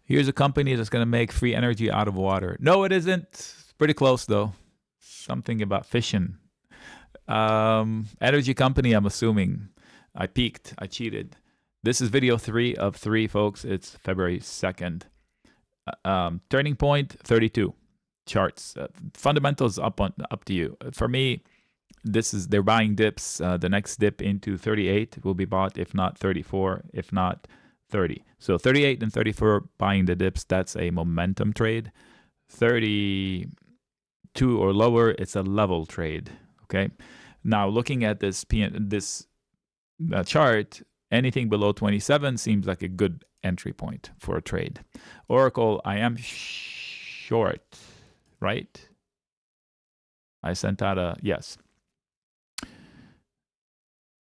Here's a company that's going to make free energy out of water. No, it isn't. It's pretty close, though. Something about fission. Energy company, I'm assuming. I peaked. I cheated. This is video 3 of 3, folks. It's February 2nd. Turning point, 32. Charts. Fundamentals up to you. For me, they're buying dips. The next dip into 38 will be bought, if not 34, if not 30. So 38 and 34 buying the dips, that's a momentum trade. 32 or lower, it's a level trade. Okay. Now looking at this chart, anything below 27 seems like a good entry point for a trade. Oracle, I am short, right? I sent out a yes.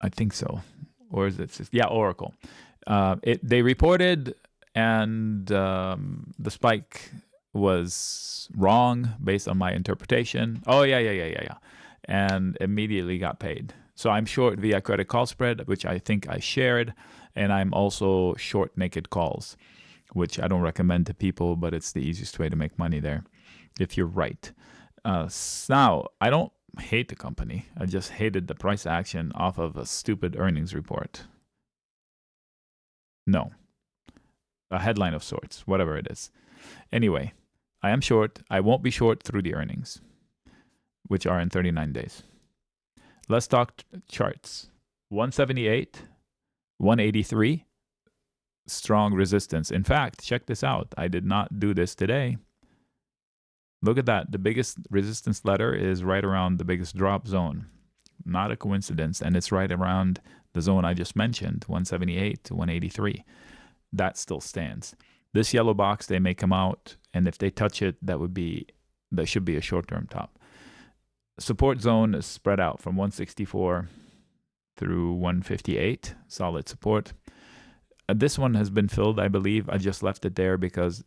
I think so. Or is it just, yeah, Oracle. They reported, and the spike was wrong based on my interpretation. Oh, yeah. And immediately got paid. So I'm short via credit call spread, which I think I shared. And I'm also short naked calls, which I don't recommend to people, but it's the easiest way to make money there, if you're right. Now, I don't hate the company. I just hated the price action off of a stupid earnings report. No. A headline of sorts, whatever it is. Anyway, I am short. I won't be short through the earnings, which are in 39 days. Let's talk charts. 178, 183, strong resistance. In fact, check this out. I did not do this today. Look at that. The biggest resistance letter is right around the biggest drop zone. Not a coincidence. And it's right around the zone I just mentioned, 178 to 183. That still stands. This yellow box, they may come out, and if they touch it, that should be a short-term top. Support zone is spread out from 164 through 158, solid support. This one has been filled, I believe. I just left it there because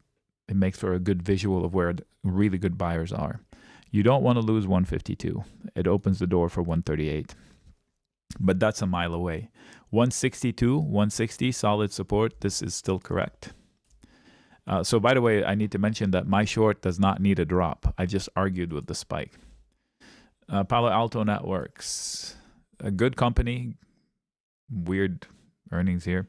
it makes for a good visual of where really good buyers are. You don't want to lose 152. It opens the door for 138. But that's a mile away. 162, 160, solid support. This is still correct. So by the way, I need to mention that my short does not need a drop. I just argued with the spike. Palo Alto Networks, a good company. Weird earnings here.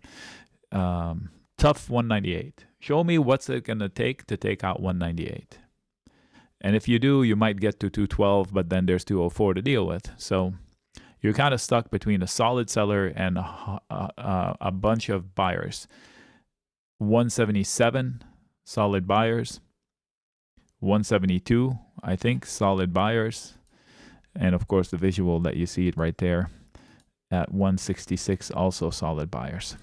Tough 198. Show me what's it going to take out 198. And if you do, you might get to 212, but then there's 204 to deal with. So you're kind of stuck between a solid seller and a bunch of buyers. 177, solid buyers. 172, I think, solid buyers. And of course, the visual that you see it right there at 166, also solid buyers.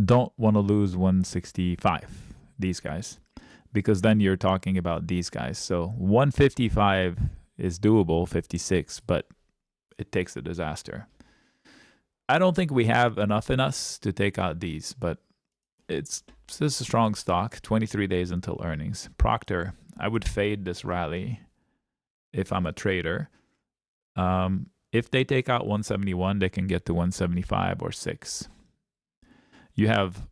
Don't want to lose 165, these guys, because then you're talking about these guys. So 155 is doable, 56, but it takes a disaster. I don't think we have enough in us to take out these, but it's a strong stock, 23 days until earnings. Procter, I would fade this rally if I'm a trader. If they take out 171, they can get to 175 or 6. You have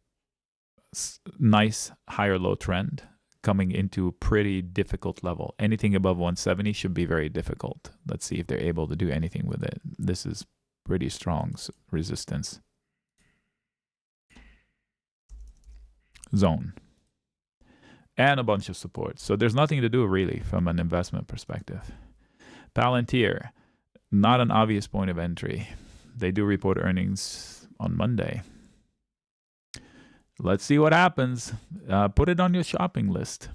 nice higher low trend coming into a pretty difficult level. Anything above 170 should be very difficult. Let's see if they're able to do anything with it. This is pretty strong resistance. Zone. And a bunch of support. So there's nothing to do really from an investment perspective. Palantir, not an obvious point of entry. They do report earnings on Monday. Let's see what happens. Put it on your shopping list.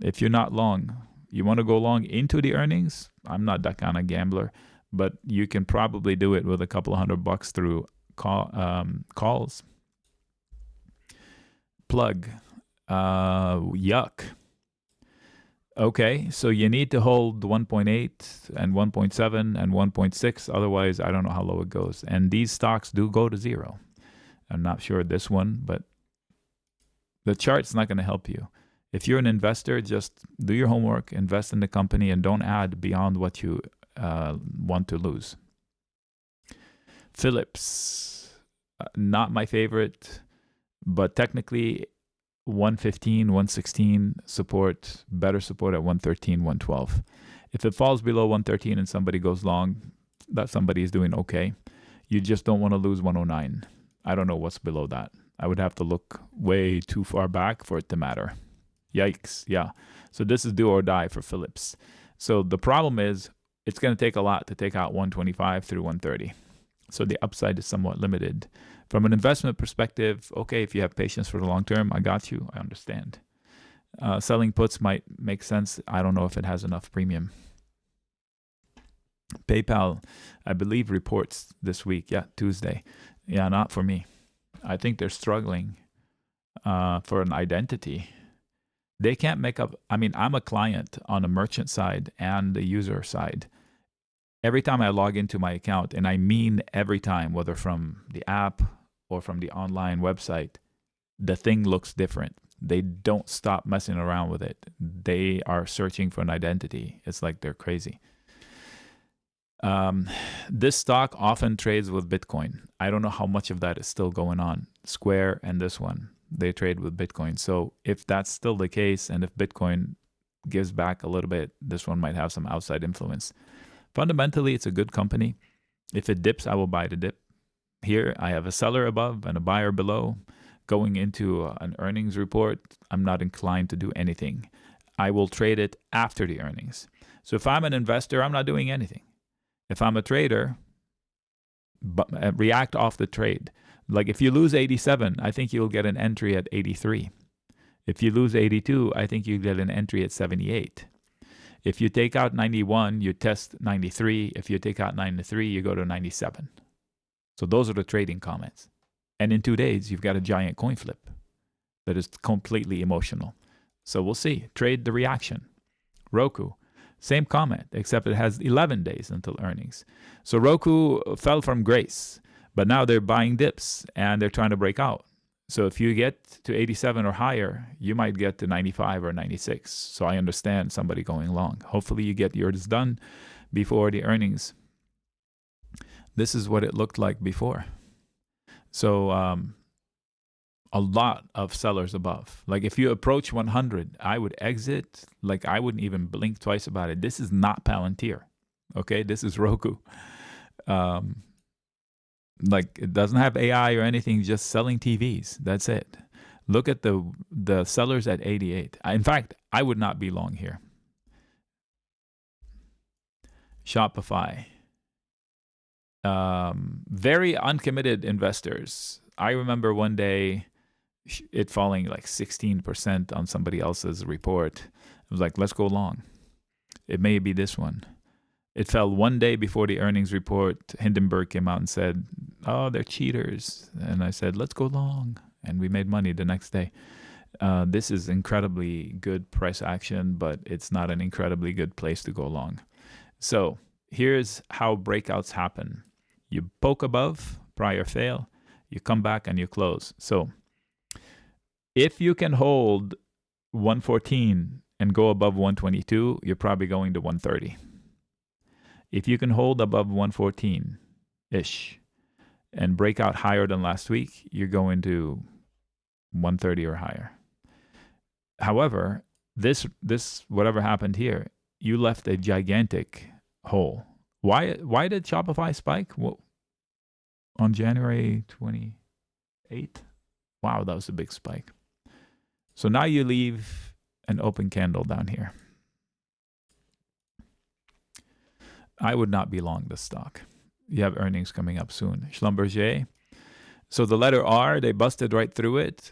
If you're not long, you want to go long into the earnings. I'm not that kind of gambler, but you can probably do it with a couple of $100 through calls. Plug. Yuck. Okay, so you need to hold 1.8 and 1.7 and 1.6. Otherwise, I don't know how low it goes. And these stocks do go to zero. I'm not sure this one, but the chart's not going to help you. If you're an investor, just do your homework, invest in the company, and don't add beyond what you want to lose. Philips. Not my favorite, but technically 115, 116 support, better support at 113, 112. If it falls below 113 and somebody goes long, that somebody is doing okay. You just don't want to lose 109. I don't know what's below that. I would have to look way too far back for it to matter. Yikes. Yeah. So this is do or die for Phillips. So the problem is it's going to take a lot to take out 125 through 130. So the upside is somewhat limited. From an investment perspective, okay, if you have patience for the long term, I got you. I understand. Selling puts might make sense. I don't know if it has enough premium. PayPal, I believe, reports this week. Yeah, Tuesday. Yeah, not for me. I think they're struggling for an identity. They can't make up. I mean, I'm a client on the merchant side and the user side. Every time I log into my account, and I mean every time, whether from the app or from the online website, the thing looks different. They don't stop messing around with it. They are searching for an identity. It's like they're crazy. This stock often trades with Bitcoin. I don't know how much of that is still going on. Square and this one, they trade with Bitcoin. So if that's still the case, and if Bitcoin gives back a little bit, this one might have some outside influence. Fundamentally, it's a good company. If it dips, I will buy the dip. Here, I have a seller above and a buyer below. Going into an earnings report, I'm not inclined to do anything. I will trade it after the earnings. So if I'm an investor, I'm not doing anything. If I'm a trader, react off the trade. Like if you lose 87, I think you'll get an entry at 83. If you lose 82, I think you get an entry at 78. If you take out 91, you test 93. If you take out 93, you go to 97. So those are the trading comments. And in 2 days, you've got a giant coin flip that is completely emotional. So we'll see. Trade the reaction. ROKU, same comment, except it has 11 days until earnings. So ROKU fell from grace, but now they're buying dips and they're trying to break out. So if you get to 87 or higher, you might get to 95 or 96. So I understand somebody going long. Hopefully you get yours done before the earnings. This is what it looked like before. So a lot of sellers above. Like if you approach 100, I would exit. Like I wouldn't even blink twice about it. This is not Palantir. Okay, this is ROKU. Like it doesn't have AI or anything, just selling TVs. That's it. Look at the sellers at 88. In fact, I would not be long here. Shopify. Very uncommitted investors. I remember one day it falling like 16% on somebody else's report. It was like, let's go long. It may be this one. It fell one day before the earnings report. Hindenburg came out and said, oh, they're cheaters. And I said, let's go long. And we made money the next day. This is incredibly good price action, but it's not an incredibly good place to go long. So here's how breakouts happen. You poke above, prior fail, you come back and you close. So if you can hold 114 and go above 122, you're probably going to 130. If you can hold above 114-ish and break out higher than last week, you're going to 130 or higher. However, this whatever happened here, you left a gigantic hole. Why did Shopify spike? Well, on January 28th? Wow, that was a big spike. So now you leave an open candle down here. I would not be long this stock. You have earnings coming up soon. Schlumberger. So the letter R, they busted right through it.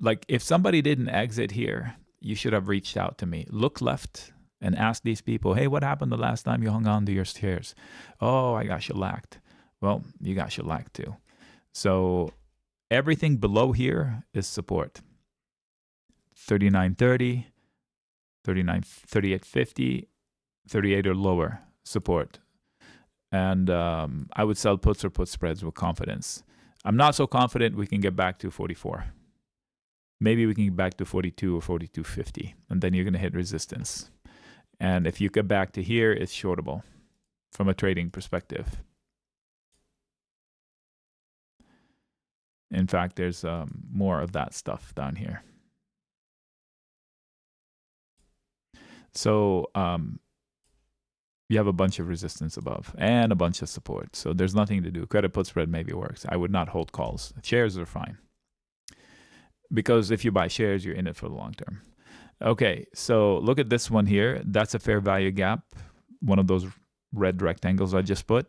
Like if somebody didn't exit here, you should have reached out to me. Look left and ask these people, hey, what happened the last time you hung on to your shares? Oh, I got shellacked. Well, you got shellacked too. So everything below here is support. 39.30, 38.50, 38 or lower support. And I would sell puts or put spreads with confidence. I'm not so confident we can get back to 44. Maybe we can get back to 42 or 42.50, and then you're going to hit resistance. And if you get back to here, it's shortable from a trading perspective. In fact, there's more of that stuff down here. So you have a bunch of resistance above and a bunch of support. So there's nothing to do. Credit put spread maybe works. I would not hold calls. Shares are fine. Because if you buy shares, you're in it for the long term. Okay, so look at this one here. That's a fair value gap, one of those red rectangles I just put.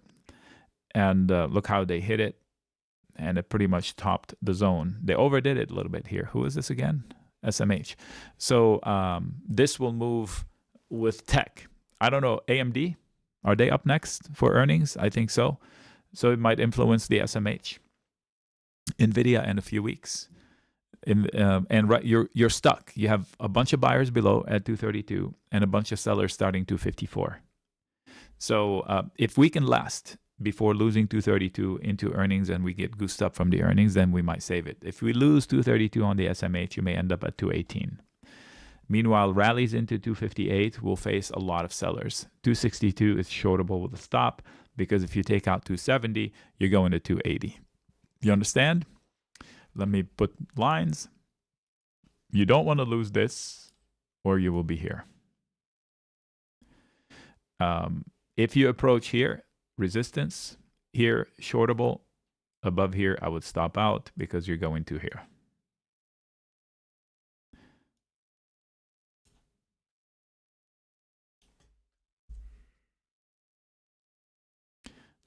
And look how they hit it. And it pretty much topped the zone. They overdid it a little bit here. Who is this again? SMH. So this will move with tech. I don't know, AMD, are they up next for earnings? I think so. So it might influence the SMH. NVIDIA in a few weeks. You're stuck. You have a bunch of buyers below at 232 and a bunch of sellers starting 254. So if we can last before losing 232 into earnings and we get goosed up from the earnings, then we might save it. If we lose 232 on the SMH, you may end up at 218. Meanwhile, rallies into 258 will face a lot of sellers. 262 is shortable with a stop because if you take out 270, you're going to 280. You understand? Let me put lines. You don't want to lose this or you will be here. If you approach here, resistance, here, shortable, above here, I would stop out because you're going to here.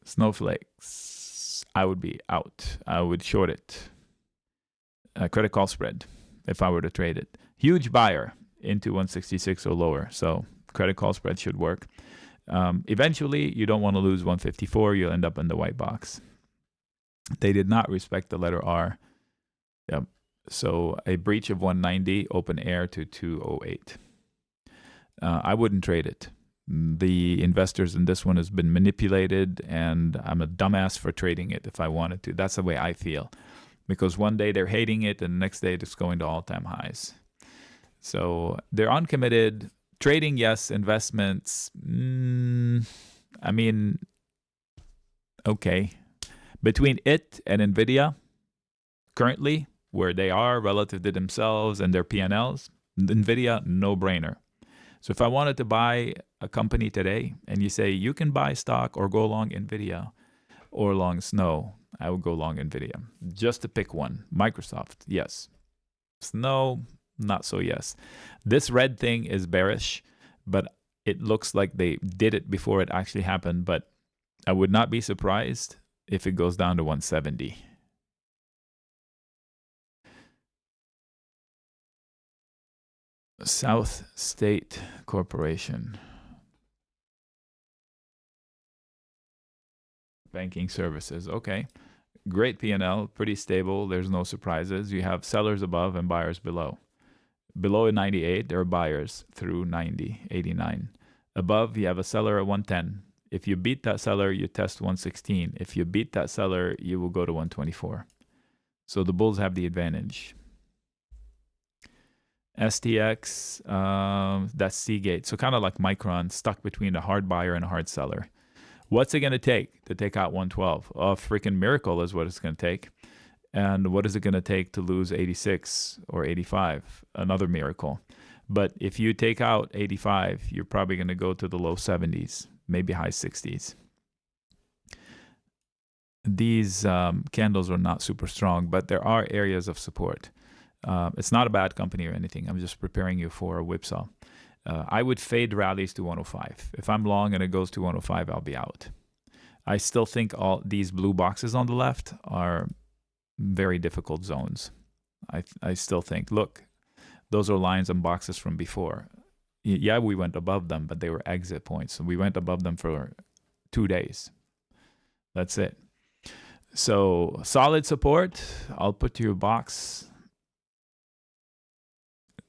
Snowflakes, I would be out. I would short it. Credit call spread, if I were to trade it. Huge buyer into 166 or lower. So credit call spread should work. Eventually, you don't want to lose 154. You'll end up in the white box. They did not respect the letter R. Yep. So a breach of 190, open air to 208. I wouldn't trade it. The investors in this one has been manipulated, and I'm a dumbass for trading it if I wanted to. That's the way I feel. Because one day they're hating it, and the next day it's going to all-time highs. So they're uncommitted. Trading, yes. Investments, I mean, okay. Between it and NVIDIA, currently, where they are relative to themselves and their P&Ls, NVIDIA, no-brainer. So if I wanted to buy a company today, and you say you can buy stock or go long NVIDIA or long Snow, I would go long NVIDIA. Just to pick one. Microsoft, yes. Snow, not so yes. This red thing is bearish, but it looks like they did it before it actually happened, but I would not be surprised if it goes down to 170. South State Corporation. Banking services, okay. Great P&L, pretty stable. There's no surprises. You have sellers above and buyers below. Below 98, there are buyers through 90, 89. Above, you have a seller at 110. If you beat that seller, you test 116. If you beat that seller, you will go to 124. So the bulls have the advantage. STX, that's Seagate. So kind of like Micron, stuck between a hard buyer and a hard seller. What's it going to take out 112? A freaking miracle is what it's going to take. And what is it going to take to lose 86 or 85? Another miracle. But if you take out 85, you're probably going to go to the low 70s, maybe high 60s. These candles are not super strong, but there are areas of support. It's not a bad company or anything. I'm just preparing you for a whipsaw. I would fade rallies to 105. If I'm long and it goes to 105, I'll be out. I still think all these blue boxes on the left are very difficult zones. I still think, look, those are lines and boxes from before. Yeah, we went above them, but they were exit points. We went above them for 2 days. That's it. So solid support. I'll put your box.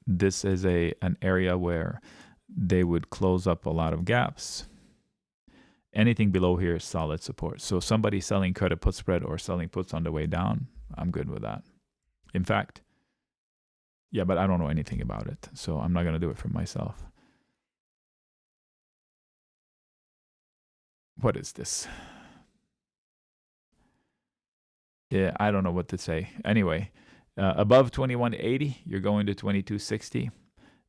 This is an area where they would close up a lot of gaps. Anything below here is solid support. So somebody selling credit put spread or selling puts on the way down, I'm good with that. In fact, yeah, but I don't know anything about it, so I'm not going to do it for myself. What is this? Yeah, I don't know what to say. Anyway, above 2180, you're going to 2260,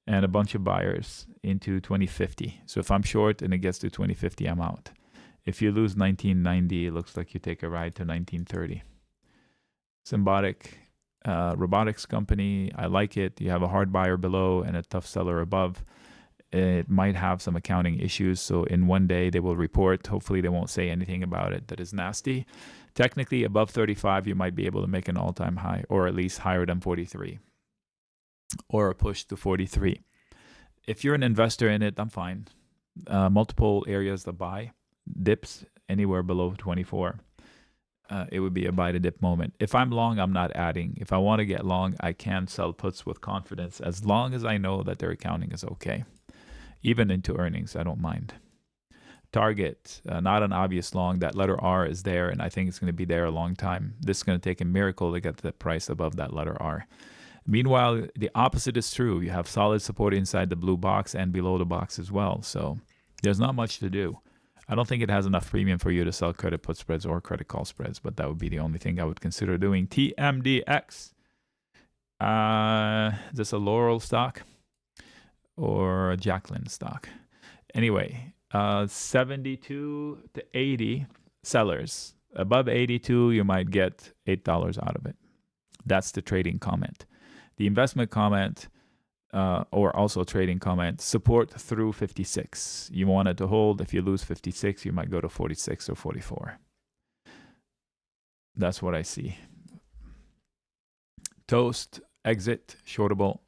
and a bunch of buyers into 2050. So if I'm short and it gets to 2050, I'm out. If you lose 1990, it looks like you take a ride to 1930. Symbiotic robotics company, I like it. You have a hard buyer below and a tough seller above. It might have some accounting issues, so in one day they will report. Hopefully they won't say anything about it that is nasty. Technically, above 35, you might be able to make an all-time high, or at least higher than 43, or a push to 43. If you're an investor in it, I'm fine. Multiple areas to buy. Dips anywhere below 24. It would be a buy to dip moment. If I'm long, I'm not adding. If I want to get long, I can sell puts with confidence as long as I know that their accounting is okay. Even into earnings, I don't mind. Target, not an obvious long. That letter R is there, and I think it's going to be there a long time. This is going to take a miracle to get the price above that letter R. Meanwhile, the opposite is true. You have solid support inside the blue box and below the box as well. So there's not much to do. I don't think it has enough premium for you to sell credit put spreads or credit call spreads, but that would be the only thing I would consider doing. TMDX. Is this a Laurel stock or a Jacqueline stock? Anyway, 72 to 80 sellers. Above 82, you might get $8 out of it. That's the trading comment. The investment comment, or also trading comment, support through 56. You want it to hold. If you lose 56, you might go to 46 or 44. That's what I see. TOST, exit, shortable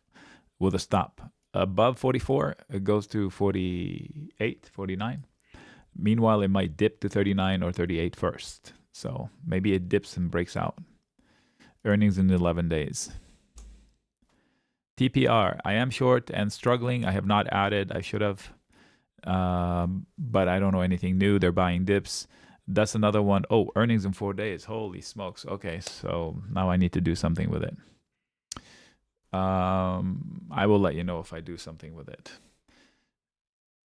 with a stop. Above 44, it goes to 48, 49. Meanwhile, it might dip to 39 or 38 first. So maybe it dips and breaks out. Earnings in 11 days. TPR, I am short and struggling. I have not added. I should have. But I don't know anything new. They're buying dips. That's another one. Oh, earnings in 4 days. Holy smokes. Okay, so now I need to do something with it. I will let you know if I do something with it.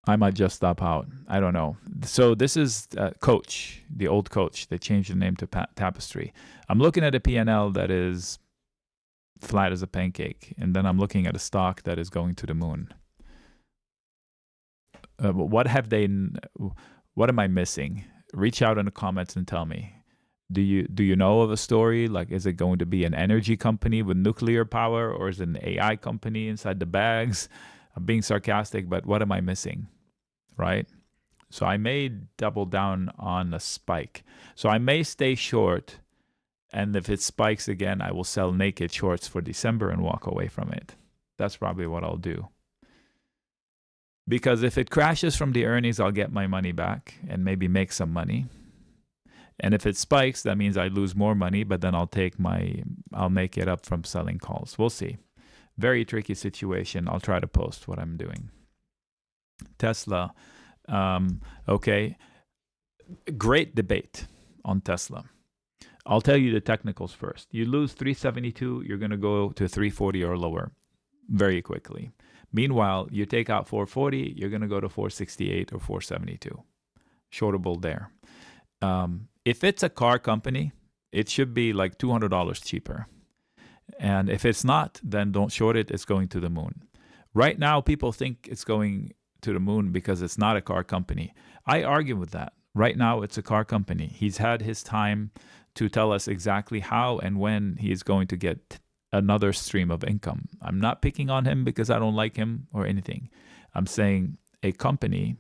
I might just stop out. I don't know. So this is Coach, the old Coach. They changed the name to Tapestry. I'm looking at a P&L that is flat as a pancake, and then I'm looking at a stock that is going to the moon. What am I missing? Reach out in the comments and tell me. Do you know of a story? Like, is it going to be an energy company with nuclear power, or is it an AI company inside the bags? I'm being sarcastic, but what am I missing, right? So I may double down on a spike. So I may stay short, and if it spikes again, I will sell naked shorts for December and walk away from it. That's probably what I'll do. Because if it crashes from the earnings, I'll get my money back and maybe make some money. And if it spikes, that means I lose more money, but then I'll make it up from selling calls. We'll see. Very tricky situation. I'll try to post what I'm doing. Tesla. Okay. Great debate on Tesla. I'll tell you the technicals first. You lose 372, you're going to go to 340 or lower very quickly. Meanwhile, you take out 440, you're going to go to 468 or 472. Shortable there. If it's a car company, it should be like $200 cheaper. And if it's not, then don't short it. It's going to the moon. Right now, people think it's going to the moon because it's not a car company. I argue with that. Right now, it's a car company. He's had his time to tell us exactly how and when he is going to get another stream of income. I'm not picking on him because I don't like him or anything. I'm saying a company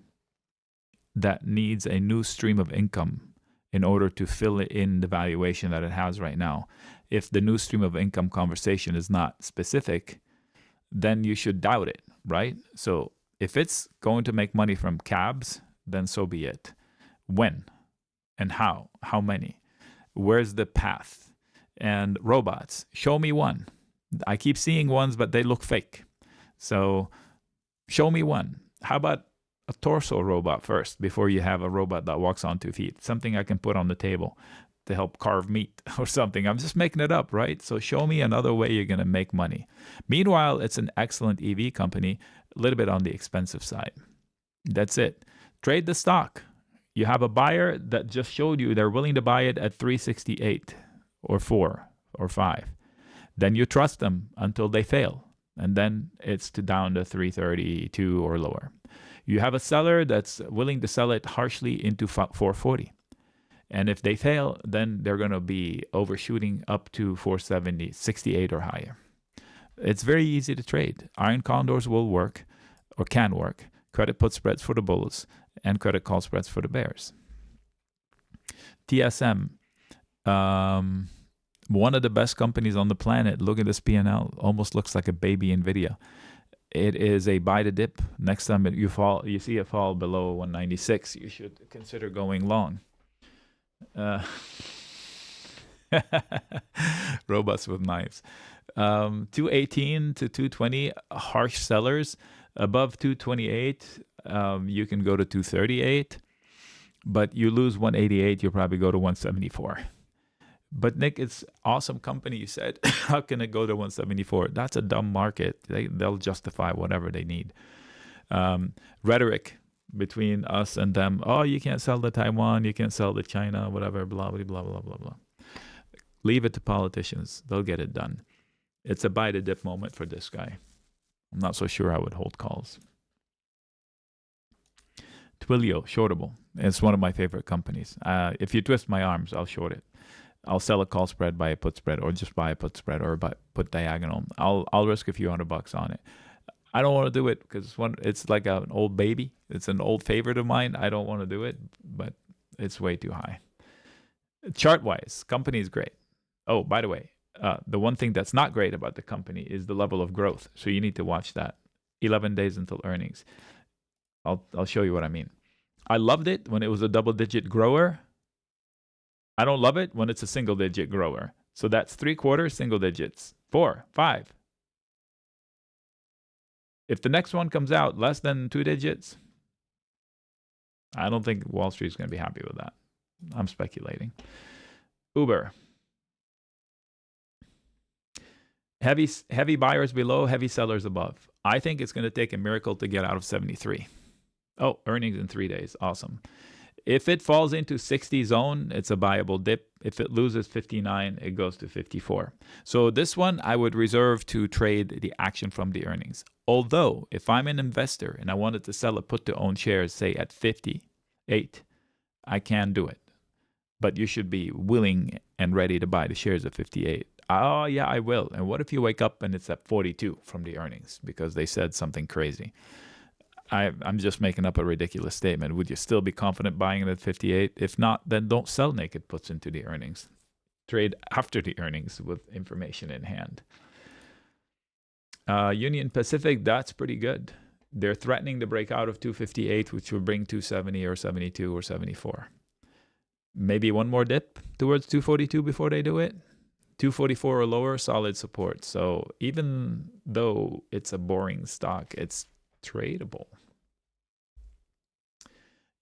that needs a new stream of income in order to fill in the valuation that it has right now. If the new stream of income conversation is not specific, then you should doubt it, right? So if it's going to make money from cabs, then so be it. When and how? How many? Where's the path? And robots, show me one. I keep seeing ones, but they look fake. So show me one. How about a torso robot first before you have a robot that walks on 2 feet? Something I can put on the table to help carve meat or something. I'm just making it up, right? So show me another way you're going to make money. Meanwhile, it's an excellent EV company, a little bit on the expensive side. That's it. Trade the stock. You have a buyer that just showed you they're willing to buy it at 368 or 4 or 5. Then you trust them until they fail. And then it's down to 332 or lower. You have a seller that's willing to sell it harshly into 440. And if they fail, then they're going to be overshooting up to 470, 68 or higher. It's very easy to trade. Iron condors will work or can work. Credit put spreads for the bulls and credit call spreads for the bears. TSM, one of the best companies on the planet. Look at this P&L. Almost looks like a baby NVIDIA. It is a buy the dip. Next time you see it fall below 196, you should consider going long. Robots with knives. 218 to 220, harsh sellers. Above 228, you can go to 238. But you lose 188, you'll probably go to 174. But Nick, it's awesome company, you said. How can it go to 174? That's a dumb market. They'll justify whatever they need. Rhetoric between us and them. Oh, you can't sell to Taiwan. You can't sell to China, whatever, blah, blah, blah, blah, blah, blah. Leave it to politicians. They'll get it done. It's a buy the dip moment for this guy. I'm not so sure I would hold calls. TWLO, shortable. It's one of my favorite companies. If you twist my arms, I'll short it. I'll sell a call spread, buy a put spread, or just buy a put spread, or put diagonal. I'll risk a few $100 on it. I don't want to do it because it's like an old baby. It's an old favorite of mine. I don't want to do it, but it's way too high. Chart-wise, company is great. Oh, by the way, the one thing that's not great about the company is the level of growth. So you need to watch that. 11 days until earnings. I'll show you what I mean. I loved it when it was a double-digit grower. I don't love it when it's a single-digit grower. So that's 3/4 single digits. 4, 5. If the next one comes out less than 2 digits, I don't think Wall Street's going to be happy with that. I'm speculating. Uber. Heavy buyers below, heavy sellers above. I think it's going to take a miracle to get out of 73. Oh, earnings in 3 days. Awesome. If it falls into 60 zone, it's a buyable dip. If it loses 59, it goes to 54. So this one, I would reserve to trade the action from the earnings. Although, if I'm an investor and I wanted to sell a put to own shares, say at 58, I can do it. But you should be willing and ready to buy the shares at 58. Oh, yeah, I will. And what if you wake up and it's at 42 from the earnings because they said something crazy? I'm just making up a ridiculous statement. Would you still be confident buying it at 58? If not, then don't sell naked puts into the earnings. Trade after the earnings with information in hand. Union Pacific, that's pretty good. They're threatening to break out of 258, which will bring 270 or 72 or 74. Maybe one more dip towards 242 before they do it. 244 or lower, solid support. So even though it's a boring stock, it's tradable.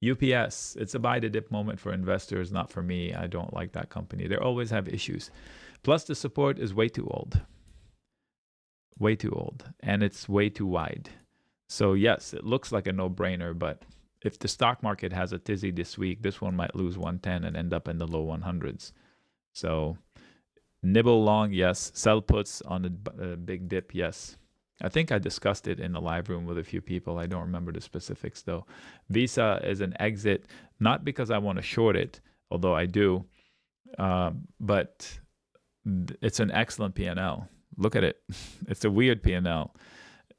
UPS, it's a buy the dip moment for investors, not for me. I don't like that company. They always have issues. Plus the support is way too old. Way too old. And it's way too wide. So yes, it looks like a no-brainer, but if the stock market has a tizzy this week, this one might lose 110 and end up in the low 100s. So nibble long, yes. Sell puts on a big dip, yes. I think I discussed it in the live room with a few people. I don't remember the specifics though. Visa is an exit, not because I want to short it, although I do, but it's an excellent P&L. Look at it. It's a weird P&L.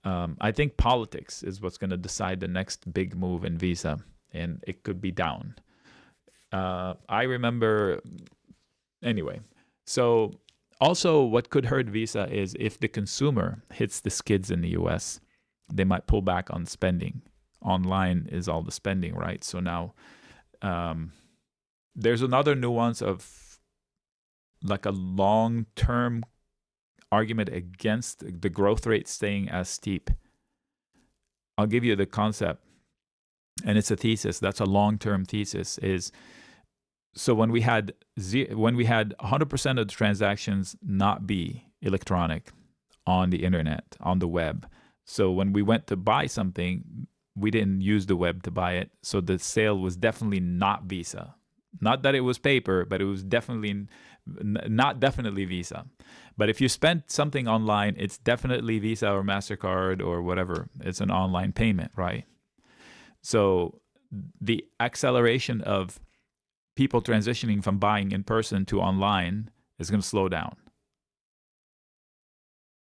I think politics is what's going to decide the next big move in Visa, and it could be down. I remember, anyway, so also what could hurt Visa is if the consumer hits the skids in the US, they might pull back on spending. Online is all the spending, right? So now there's another nuance of like a long-term argument against the growth rate staying as steep. I'll give you the concept, and it's a thesis. That's a long-term thesis. Is so when we had 100% of the transactions not be electronic on the internet, on the web. So when we went to buy something, we didn't use the web to buy it. So the sale was definitely not Visa. Not that it was paper, but it was definitely Not definitely Visa. But if you spent something online, it's definitely Visa or MasterCard or whatever. It's an online payment, right? So the acceleration of people transitioning from buying in person to online is going to slow down.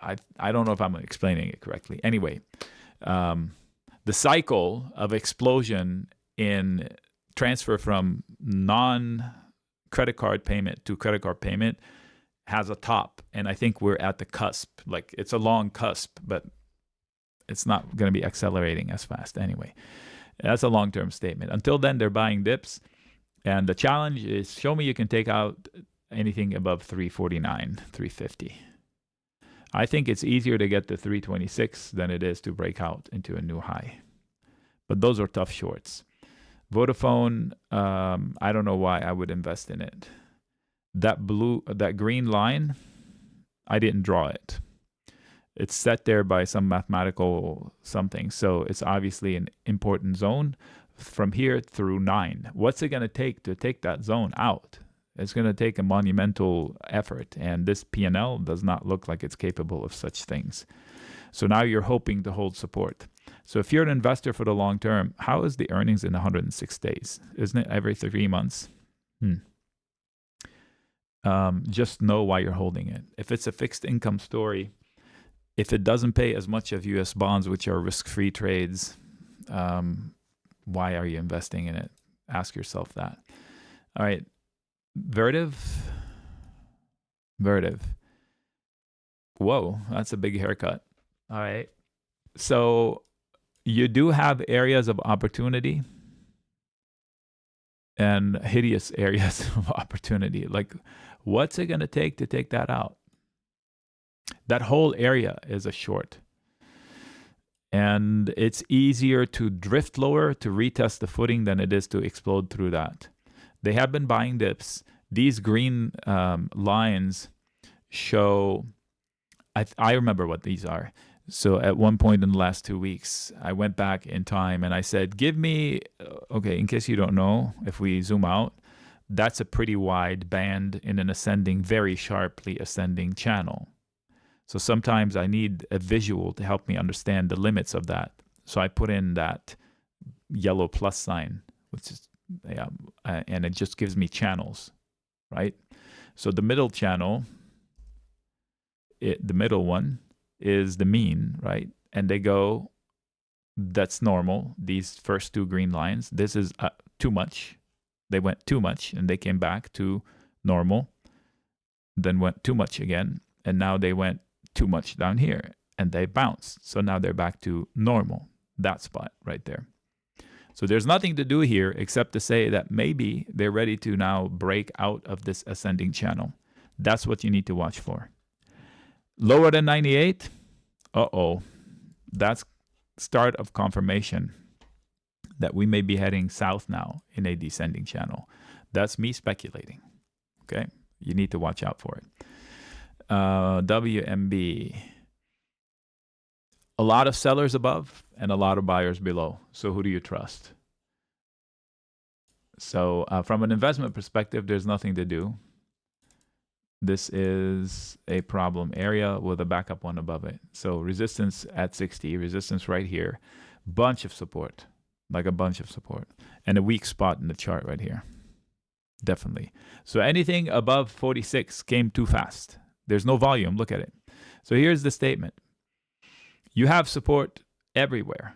I don't know if I'm explaining it correctly. Anyway, the cycle of explosion in transfer from non-credit card payment to credit card payment has a top, and I think we're at the cusp. Like, it's a long cusp, but it's not going to be accelerating as fast anyway. That's a long-term statement. Until then, they're buying dips, and the challenge is show me you can take out anything above 349, 350. I think it's easier to get to 326 than it is to break out into a new high. But those are tough shorts. Vodafone, I don't know why I would invest in it. That green line, I didn't draw it. It's set there by some mathematical something. So it's obviously an important zone from here through 9. What's it going to take that zone out? It's going to take a monumental effort, and this P&L does not look like it's capable of such things. So now you're hoping to hold support. So if you're an investor for the long term, how is the earnings in 106 days? Isn't it every 3 months? Just know why you're holding it. If it's a fixed income story, if it doesn't pay as much of U.S. bonds, which are risk-free trades, why are you investing in it? Ask yourself that. All right. Vertiv. Whoa, that's a big haircut. All right. So you do have areas of opportunity and hideous areas of opportunity. Like, what's it going to take that out? That whole area is a short. And it's easier to drift lower to retest the footing than it is to explode through that. They have been buying dips. These green lines show, I remember what these are. So at one point in the last 2 weeks, I went back in time and I said, give me, okay, in case you don't know, if we zoom out, that's a pretty wide band in an ascending, very sharply ascending channel. So sometimes I need a visual to help me understand the limits of that. So I put in that yellow plus sign, which is, and it just gives me channels, right? So the middle channel, the middle one is the mean, right? And they go, that's normal. These first 2 green lines, this is too much. They went too much and they came back to normal, then went too much again. And now they went too much down here and they bounced. So now they're back to normal, that spot right there. So there's nothing to do here except to say that maybe they're ready to now break out of this ascending channel. That's what you need to watch for. Lower than 98, that's start of confirmation that we may be heading south now in a descending channel. That's me speculating, okay? You need to watch out for it. WMB, a lot of sellers above and a lot of buyers below. So who do you trust? So from an investment perspective, there's nothing to do. This is a problem area with a backup one above it. So resistance at 60, resistance right here, bunch of support, like a bunch of support, and a weak spot in the chart right here. Definitely. So anything above 46 came too fast. There's no volume. Look at it. So here's the statement. You have support everywhere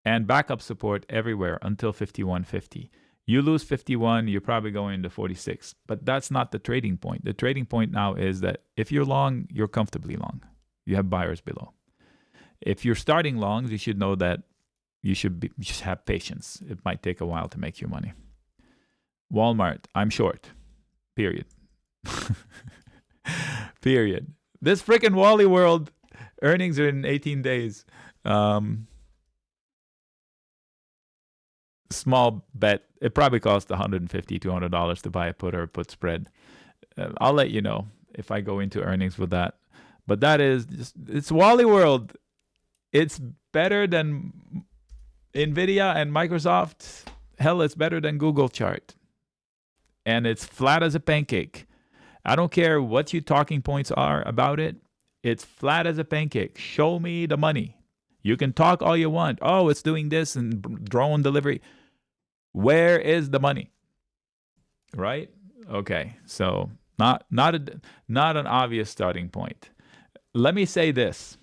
and backup support everywhere until 51.50. You lose 51, you're probably going to 46. But that's not the trading point. The trading point now is that if you're long, you're comfortably long. You have buyers below. If you're starting longs, you should know that you should just have patience. It might take a while to make your money. Walmart, I'm short. Period. Period. This freaking Wally World earnings are in 18 days. Small bet. It probably costs $150, $200 to buy a put or a put spread. I'll let you know if I go into earnings with that. But that is just, it's Wally World. It's better than Nvidia and Microsoft. Hell, it's better than Google chart. And it's flat as a pancake. I don't care what your talking points are about it. It's flat as a pancake. Show me the money. You can talk all you want. Oh, it's doing this and drone delivery. Where is the money? Right? Okay. So not an obvious starting point. Let me say this.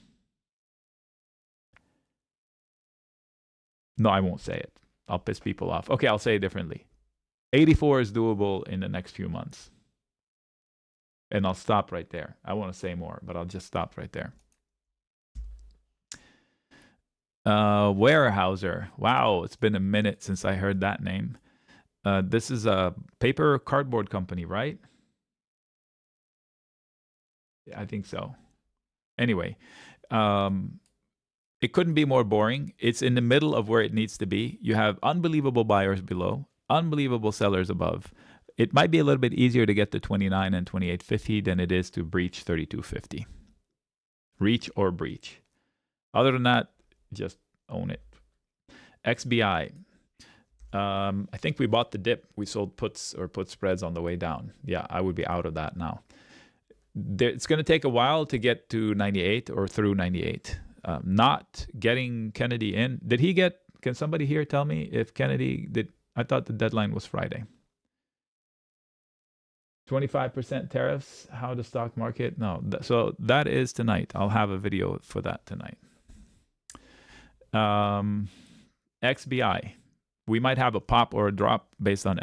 No, I won't say it. I'll piss people off. Okay, I'll say it differently. 84 is doable in the next few months. And I'll stop right there. I want to say more, but I'll just stop right there. Weyerhaeuser. Wow, it's been a minute since I heard that name. This is a paper cardboard company, right? I think so. Anyway, it couldn't be more boring. It's in the middle of where it needs to be. You have unbelievable buyers below, unbelievable sellers above. It might be a little bit easier to get to 29 and 28.50 than it is to breach 32.50. Reach or breach. Other than that, just own it. XBI. I think we bought the dip. We sold puts or put spreads on the way down. Yeah, I would be out of that now. It's going to take a while to get to 98 or through 98. Not getting Kennedy in. Did he get, can somebody here tell me if Kennedy did? I thought the deadline was Friday. 25% tariffs, how the stock market? No, so that is tonight. I'll have a video for that tonight. XBI. We might have a pop or a drop based on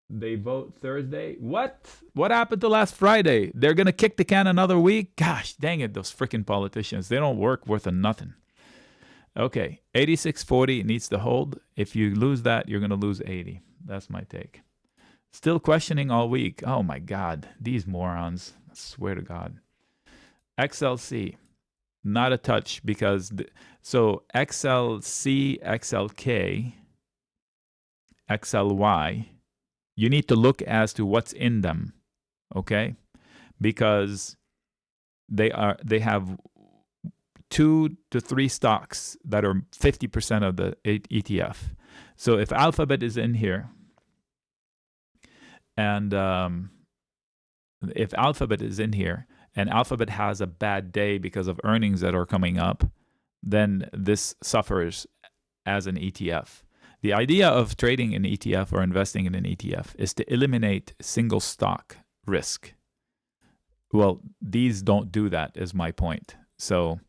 they vote Thursday. What happened to last Friday? They're gonna kick the can another week? Gosh dang it, those freaking politicians. They don't work worth a nothing. Okay, 86.40 needs to hold. If you lose that, you're gonna lose 80. That's my take. Still questioning all week. Oh my God, these morons. I swear to God. XLC. Not a touch because so XLC, XLK, XLY, you need to look as to what's in them, okay? Because they have 2 to 3 stocks that are 50% of the ETF. So if Alphabet is in here, and if Alphabet is in here, and Alphabet has a bad day because of earnings that are coming up, then this suffers as an ETF. The idea of trading an ETF or investing in an ETF is to eliminate single stock risk. Well, these don't do that, is my point. So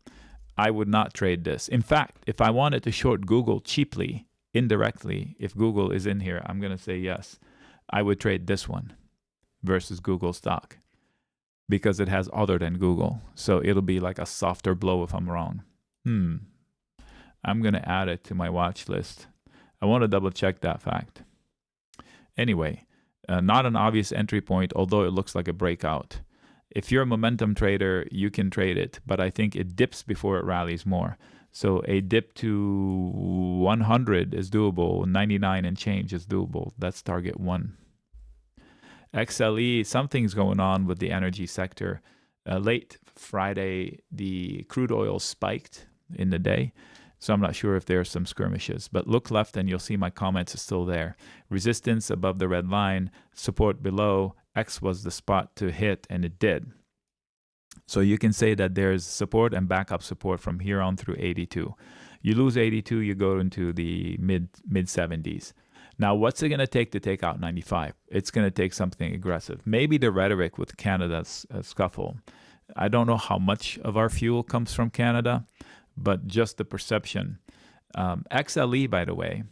I would not trade this. In fact, if I wanted to short Google cheaply, indirectly, if Google is in here, I'm going to say yes. I would trade this one versus Google stock, because it has other than Google. So it'll be like a softer blow if I'm wrong. I'm going to add it to my watch list. I want to double check that fact. Anyway, not an obvious entry point, although it looks like a breakout. If you're a momentum trader, you can trade it, but I think it dips before it rallies more. So a dip to 100 is doable, 99 and change is doable. That's target 1. XLE, something's going on with the energy sector. Late Friday, the crude oil spiked in the day, so I'm not sure if there are some skirmishes. But look left and you'll see my comments are still there. Resistance above the red line, support below. X was the spot to hit, and it did. So you can say that there's support and backup support from here on through 82. You lose 82, you go into the mid 70s. Now, what's it going to take out 95? It's going to take something aggressive. Maybe the rhetoric with Canada's scuffle. I don't know how much of our fuel comes from Canada, but just the perception. XLE, by the way,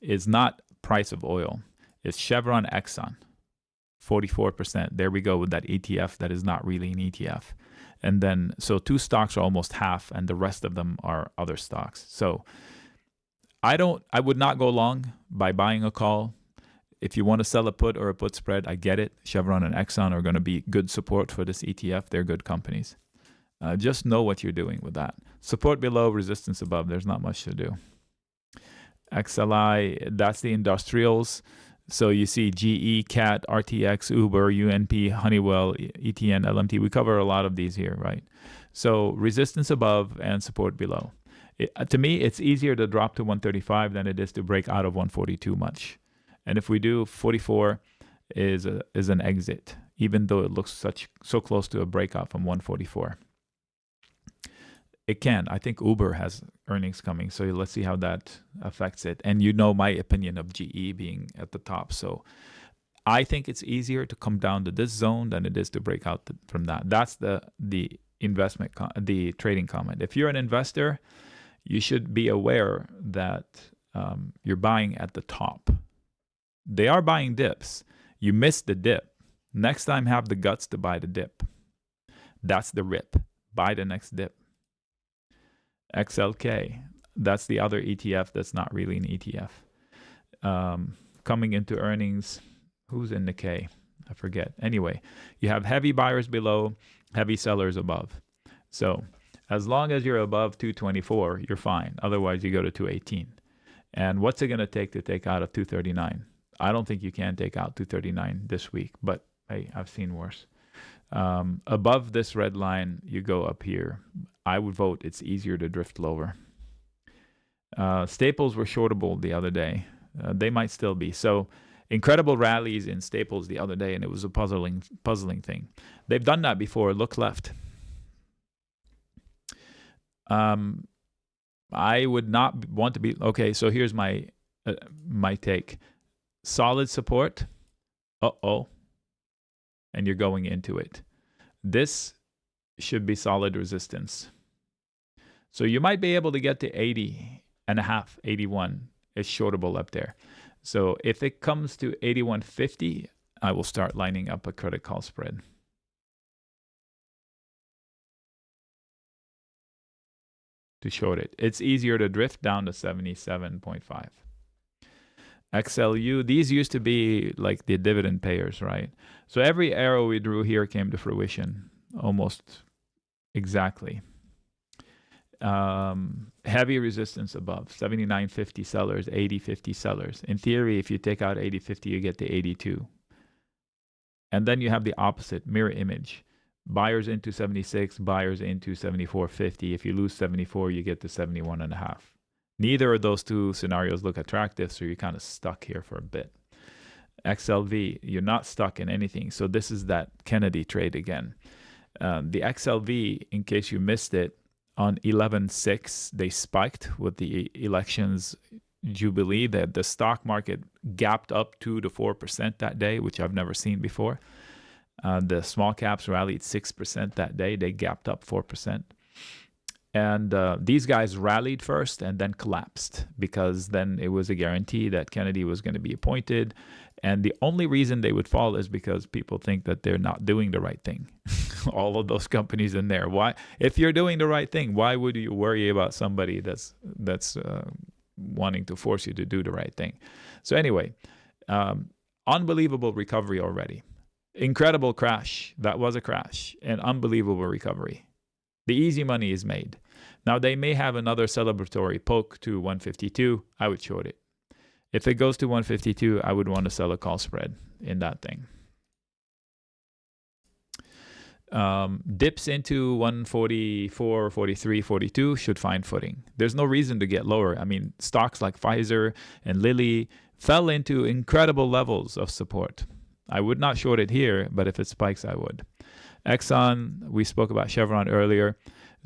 is not price of oil. It's Chevron Exxon, 44%. There we go with that ETF that is not really an ETF. And then, so 2 stocks are almost half, and the rest of them are other stocks. So I would not go long by buying a call. If you want to sell a put or a put spread, I get it. Chevron and Exxon are going to be good support for this ETF. They're good companies. Just know what you're doing with that. Support below, resistance above. There's not much to do. XLI, that's the industrials. So you see GE, CAT, RTX, Uber, UNP, Honeywell, ETN, LMT. We cover a lot of these here, right? So resistance above and support below. To me, it's easier to drop to 135 than it is to break out of 142 much. And if we do 44, is an exit, even though it looks so close to a breakout from 144. It can. I think Uber has earnings coming, so let's see how that affects it. And you know my opinion of GE being at the top, so I think it's easier to come down to this zone than it is to break out from that. That's the the trading comment. If you're an investor, you should be aware that you're buying at the top. They are buying dips. You missed the dip. Next time, have the guts to buy the dip. That's the rip. Buy the next dip. XLK, that's the other ETF that's not really an ETF. Coming into earnings, who's in the K? I forget. Anyway, you have heavy buyers below, heavy sellers above. So as long as you're above 224, you're fine. Otherwise, you go to 218. And what's it going to take out of 239? I don't think you can take out 239 this week, but hey, I've seen worse. Above this red line, you go up here. I would vote it's easier to drift lower. Staples were shortable the other day. They might still be. So incredible rallies in Staples the other day, and it was a puzzling thing. They've done that before. Look left. I would not want to be... Okay, so here's my take. Solid support. Uh-oh. And you're going into it. This should be solid resistance. So you might be able to get to 80.5, 81. It's shortable up there. So if it comes to 81.50, I will start lining up a credit call spread. To short it. It's easier to drift down to 77.5. XLU, these used to be like the dividend payers, right? So every arrow we drew here came to fruition, almost exactly. Heavy resistance above, 79.50 sellers, 80.50 sellers. In theory, if you take out 80.50, you get to 82. And then you have the opposite, mirror image. Buyers into 76, buyers into 74.50. If you lose 74, you get to 71.5. Neither of those two scenarios look attractive, so you're kind of stuck here for a bit. XLV, you're not stuck in anything. So this is that Kennedy trade again. The XLV, in case you missed it, on 11/6, they spiked with the elections jubilee. That the stock market gapped up 2 to 4% that day, which I've never seen before. The small caps rallied 6% that day. They gapped up 4%. And these guys rallied first and then collapsed because then it was a guarantee that Kennedy was going to be appointed. And the only reason they would fall is because people think that they're not doing the right thing. All of those companies in there. Why? If you're doing the right thing, why would you worry about somebody that's wanting to force you to do the right thing? So anyway, unbelievable recovery already. Incredible crash. That was a crash. An unbelievable recovery. The easy money is made. Now, they may have another celebratory poke to 152. I would short it. If it goes to 152, I would want to sell a call spread in that thing. Dips into 144, 43, 42 should find footing. There's no reason to get lower. I mean, stocks like Pfizer and Lilly fell into incredible levels of support. I would not short it here, but if it spikes, I would. Exxon, we spoke about Chevron earlier.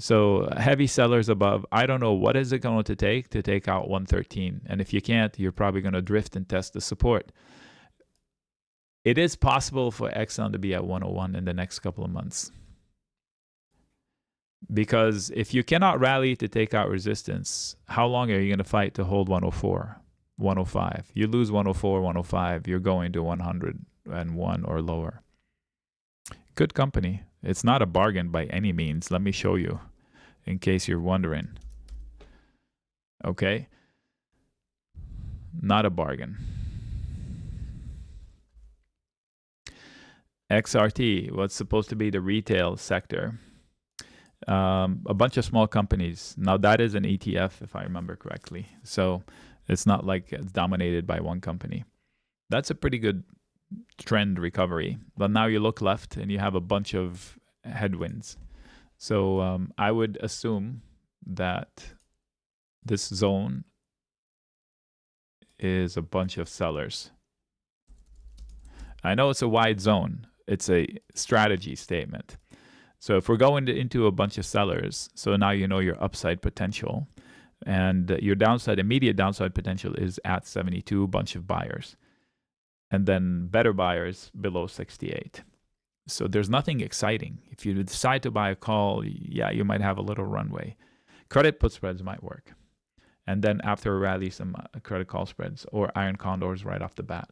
So heavy sellers above. I don't know what is it going to take out 113. And if you can't, you're probably going to drift and test the support. It is possible for Exxon to be at 101 in the next couple of months. Because if you cannot rally to take out resistance, how long are you going to fight to hold 104, 105? You lose 104, 105, you're going to 101 or lower. Good company. It's not a bargain by any means. Let me show you in case you're wondering. Okay? Not a bargain. XRT, what's supposed to be the retail sector. A bunch of small companies. Now that is an ETF, if I remember correctly. So it's not like it's dominated by one company. That's a pretty good trend recovery. But now you look left and you have a bunch of headwinds. So I would assume that this zone is a bunch of sellers. I know it's a wide zone. It's a strategy statement. So if we're going into a bunch of sellers, so now you know your upside potential, and your immediate downside potential is at 72, bunch of buyers, and then better buyers below 68. So there's nothing exciting. If you decide to buy a call, yeah, you might have a little runway. Credit put spreads might work. And then after a rally, some credit call spreads or iron condors right off the bat.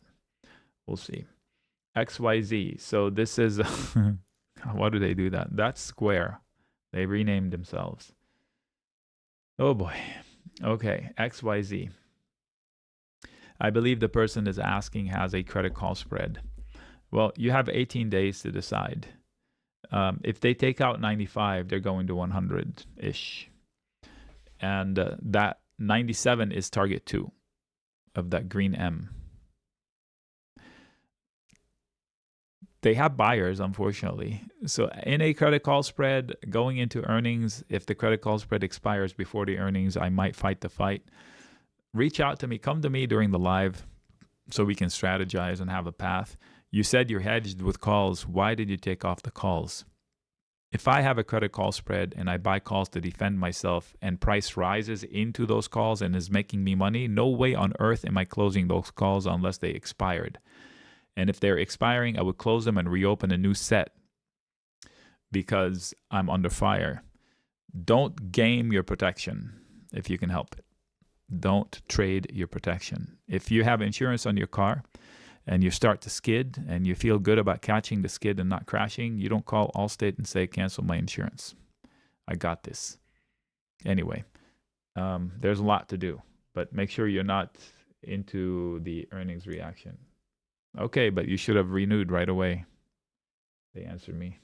We'll see. XYZ. So this is, why do they do that? That's Square. They renamed themselves. Oh boy. Okay, XYZ. I believe the person is asking has a credit call spread. Well, you have 18 days to decide. If they take out 95, they're going to 100-ish. And that 97 is target 2 of that green M. They have buyers, unfortunately. So in a credit call spread, going into earnings, if the credit call spread expires before the earnings, I might fight the fight. Reach out to me. Come to me during the live so we can strategize and have a path. You said you're hedged with calls. Why did you take off the calls? If I have a credit call spread and I buy calls to defend myself and price rises into those calls and is making me money, no way on earth am I closing those calls unless they expired. And if they're expiring, I would close them and reopen a new set because I'm under fire. Don't game your protection if you can help it. Don't trade your protection. If you have insurance on your car and you start to skid and you feel good about catching the skid and not crashing, you don't call Allstate and say, cancel my insurance. I got this. Anyway, there's a lot to do, but make sure you're not into the earnings reaction. Okay, but you should have renewed right away. They answered me.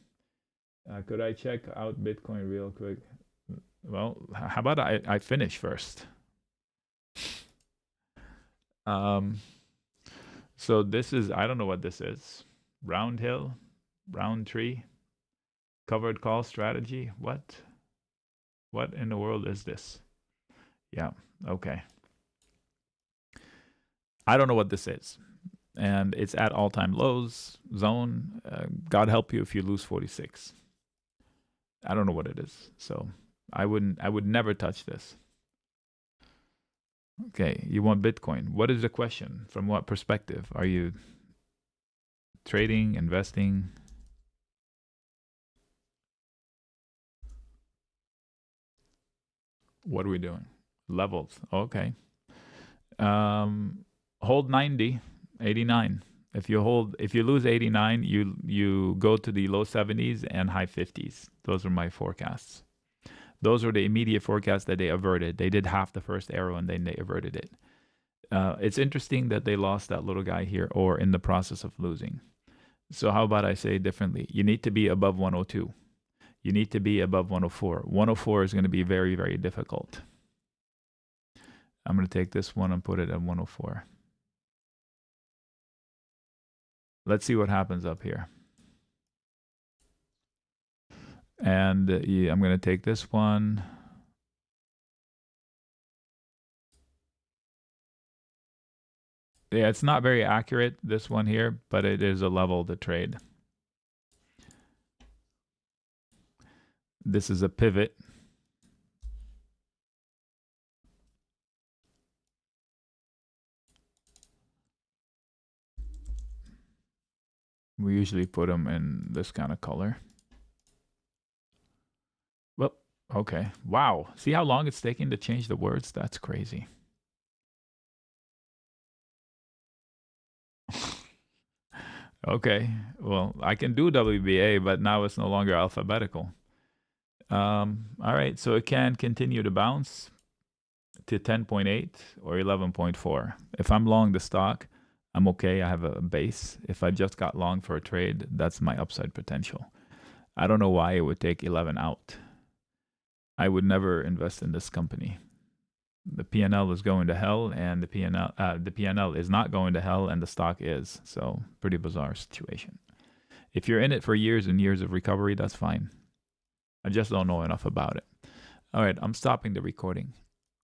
Could I check out Bitcoin real quick? Well, how about I finish first? So this is, I don't know what this is. Round hill, round tree, covered call strategy. What in the world is this? Yeah, okay. I don't know what this is. And it's at all-time lows zone. God help you if you lose 46. I don't know what it is. So I would never touch this. Okay, you want Bitcoin. What is the question? From what perspective? Are you trading, investing? What are we doing? Levels. Okay. Hold 90, 89. If you lose 89, you go to the low 70s and high 50s. Those are my forecasts. Those are the immediate forecasts that they averted. They did half the first arrow and then they averted it. It's interesting that they lost that little guy here or in the process of losing. So how about I say it differently? You need to be above 102. You need to be above 104. 104 is going to be very, very difficult. I'm going to take this one and put it at 104. Let's see what happens up here. And yeah, I'm going to take this one. Yeah, it's not very accurate, this one here, but it is a level to trade. This is a pivot. We usually put them in this kind of color. Well, okay. Wow. See how long it's taking to change the words? That's crazy. Okay. Well, I can do WBA, but now it's no longer alphabetical. All right. So it can continue to bounce to 10.8 or 11.4. If I'm long the stock, I'm okay. I have a base. If I just got long for a trade, that's my upside potential. I don't know why it would take 11 out. I would never invest in this company. The P&L is going to hell, and the P&L is not going to hell, and the stock is. So pretty bizarre situation. If you're in it for years and years of recovery, that's fine. I just don't know enough about it. All right, I'm stopping the recording.